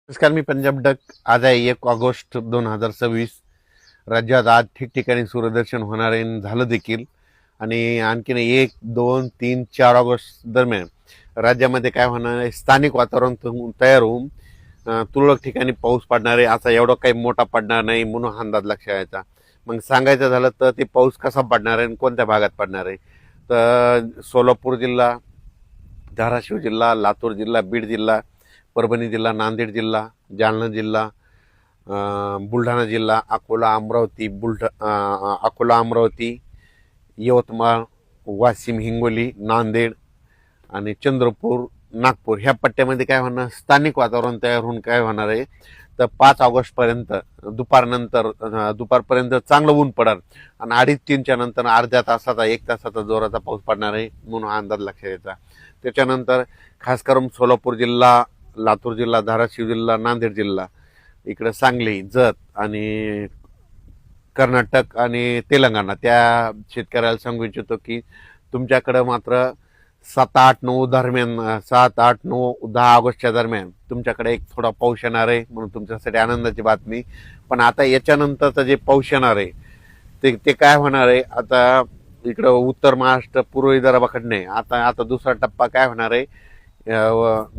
नमस्कार, मी पंजाब डक. आज आहे 1 ऑगस्ट 2026. राज्यात आज ठिकठिकाणी सूर्यदर्शन होणार आहे आणि झालं देखील. आणि आणखीन 1, 2, 3, 4 ऑगस्ट दरम्यान राज्यामध्ये काय होणार आहे, स्थानिक वातावरण तयार होऊन तुरळक ठिकाणी पाऊस पडणार आहे. असा एवढा काही मोठा पडणार नाही म्हणून अंदाज लक्षात यायचा. मग सांगायचं झालं तर ते पाऊस कसा पडणार आहे आणि कोणत्या भागात पडणार आहे, तर सोलापूर जिल्हा, धाराशिव जिल्हा, लातूर जिल्हा, बीड जिल्हा, परभणी जिल्हा, नांदेड जिल्हा, जालना जिल्हा, बुलढाणा जिल्हा, अकोला, अमरावती, यवतमाळ, वाशिम, हिंगोली, नांदेड आणि चंद्रपूर, नागपूर ह्या पट्ट्यामध्ये काय होणार, स्थानिक वातावरण तयार होऊन काय होणार आहे, तर 5 ऑगस्टपर्यंत दुपारपर्यंत चांगलं ऊन पडणार आणि 2:30-3च्या नंतर अर्ध्या तासाचा 1 तासाचा जोराचा पाऊस पडणार आहे म्हणून अंदाज लक्षात यायचा. त्याच्यानंतर खास करून सोलापूर जिल्हा, लातूर जिल्हा, धाराशिव जिल्हा, नांदेड जिल्हा, इकडं सांगली, जत आणि कर्नाटक आणि तेलंगणा त्या शेतकऱ्याला सांगू इच्छितो की तुमच्याकडं मात्र 7, 8, 9 दरम्यान 7, 8, 9, 10 ऑगस्टच्या दरम्यान तुमच्याकडे एक थोडा पाऊस येणार आहे म्हणून तुमच्यासाठी आनंदाची बातमी. पण आता याच्यानंतरचं जे पाऊस येणार आहे ते काय होणार आहे, आता इकडं उत्तर महाराष्ट्र, पूर्व विदर्भाकडे आता दुसरा टप्पा काय होणार आहे,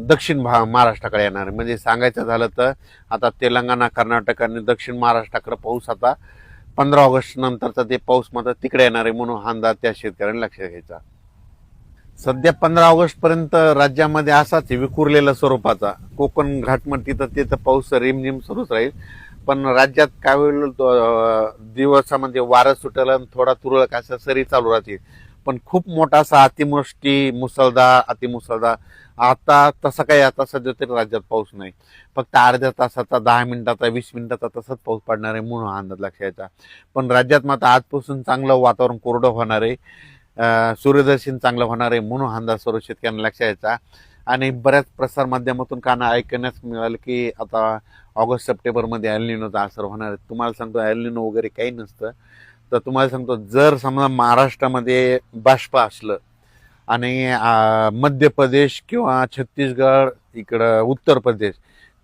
दक्षिण महाराष्ट्राकडे येणार आहे. म्हणजे सांगायचं झालं तर आता तेलंगणा, कर्नाटक आणि दक्षिण महाराष्ट्राकडे पाऊस आता 15 ऑगस्ट नंतरचा ते पाऊस मात्र तिकडे येणार आहे म्हणून हा अंदाज त्या शेतकऱ्यांनी लक्षात घ्यायचा. सध्या 15 ऑगस्टपर्यंत राज्यामध्ये असाच विखुरलेला स्वरूपाचा कोकण घाटमध्ये तिथं पाऊस रिमझिम सुरूच राहील. पण राज्यात काय होईल, दिवसामध्ये वारं सुटेल आणि थोडा तुरळक अशा सरी चालू राहतील. पण खूप मोठा असा अतिवृष्टी, अतिमुसळधार आता तसं काही आता सध्या तरी राज्यात पाऊस नाही. फक्त अर्ध्या तासाचा, 10 मिनिटाचा, 20 मिनिटाचा तसंच पाऊस पडणार आहे म्हणून अंदाज लक्षात यायचा. पण राज्यात मात्र आजपासून चांगलं वातावरण कोरडं होणार आहे, सूर्यदर्शन चांगलं होणार आहे म्हणून अंदाज सर्व शेतकऱ्यांना लक्षात यायचा. आणि बऱ्याच प्रसार माध्यमातून काना ऐकण्यास मिळालं की आता ऑगस्ट-सप्टेंबरमध्ये एल निनोचा असर होणार आहे. तुम्हाला सांगतो एल निनो वगैरे काही नसतं. तर तुम्हाला सांगतो, जर समजा महाराष्ट्रामध्ये बाष्प असलं आणि मध्य प्रदेश किंवा छत्तीसगड, इकडं उत्तर प्रदेश,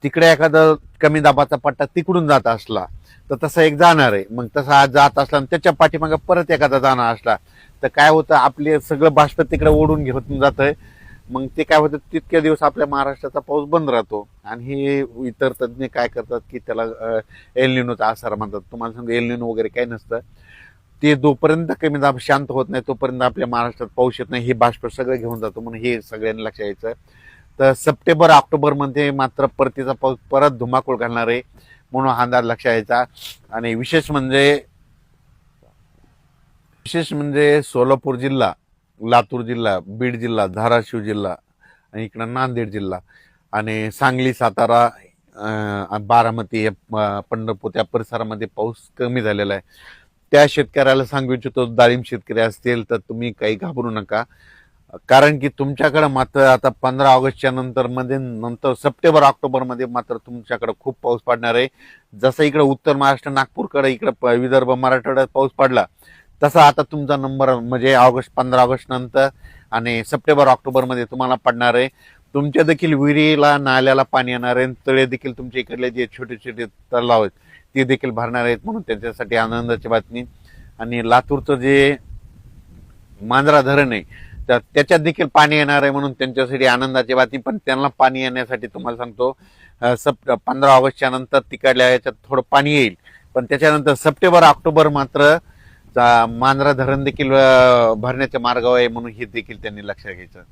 तिकडे एखादा कमी दाबाचा पट्टा तिकडून जात असला तर तसा एक जाणार आहे. मग तसा आज जात असला आणि त्याच्या पाठीमागे परत एखादा जाणार असला तर काय होतं, आपले सगळं बाष्प तिकडे ओढून घेऊन जातंय. मग ते काय होतं, तितक्या दिवस आपल्या महाराष्ट्राचा पाऊस बंद राहतो. आणि हे इतर तज्ज्ञ काय करतात की त्याला एल निनोचा आसार म्हणतात. तुम्हाला सांगतो एल निनो वगैरे काही नसतं. ते जोपर्यंत कमी दाब शांत होत नाही तोपर्यंत आपल्या महाराष्ट्रात पाऊस येत नाही. हे बाष्प सगळं घेऊन जातो म्हणून हे सगळ्यांनी लक्षात यायचं. तर सप्टेंबर-ऑक्टोबरमध्ये मात्र परतीचा पाऊस परत धुमाकूळ घालणार आहे म्हणून हा अंदाज लक्षात यायचा. आणि विशेष म्हणजे सोलापूर जिल्हा, लातूर जिल्हा, बीड जिल्हा, धाराशिव जिल्हा आणि इकडं नांदेड जिल्हा आणि सांगली, सातारा, बारामती, पंढरपूर त्या परिसरामध्ये पाऊस कमी झालेला आहे. त्या शेतकऱ्याला सांगू इच्छितो, डाळिंब शेतकरी असतील तर तुम्ही काही घाबरू नका. कारण की तुमच्याकडे मात्र आता 15 ऑगस्टच्या नंतर सप्टेंबर-ऑक्टोबरमध्ये मात्र तुमच्याकडे खूप पाऊस पडणार आहे. जसं इकडे उत्तर महाराष्ट्र, नागपूरकडे, इकडे विदर्भ, मराठवाड्यात पाऊस पडला तसा आता तुमचा नंबर म्हणजे 15 ऑगस्ट नंतर आणि सप्टेंबर-ऑक्टोबरमध्ये तुम्हाला पडणार आहे. तुमच्या देखील विहिरीला, नाल्याला पाणी येणार आहे. तळे देखील तुमच्या इकडले जे छोटे छोटे तलाव आहेत ते देखील भरणार आहेत म्हणून त्यांच्यासाठी आनंदाची बातमी. आणि लातूरचं जे मांजरा धरण आहे तर त्याच्यात देखील पाणी येणार आहे म्हणून त्यांच्यासाठी आनंदाची बातमी. पण त्यांना पाणी येण्यासाठी तुम्हाला सांगतो 15 ऑगस्टच्या नंतर तिकडल्या याच्यात थोडं पाणी येईल. पण त्याच्यानंतर सप्टेंबर-ऑक्टोबर मात्र मांजरा धरण देखील भरण्याच्या मार्गावर आहे म्हणून हे देखील त्यांनी लक्षात घ्यायचं.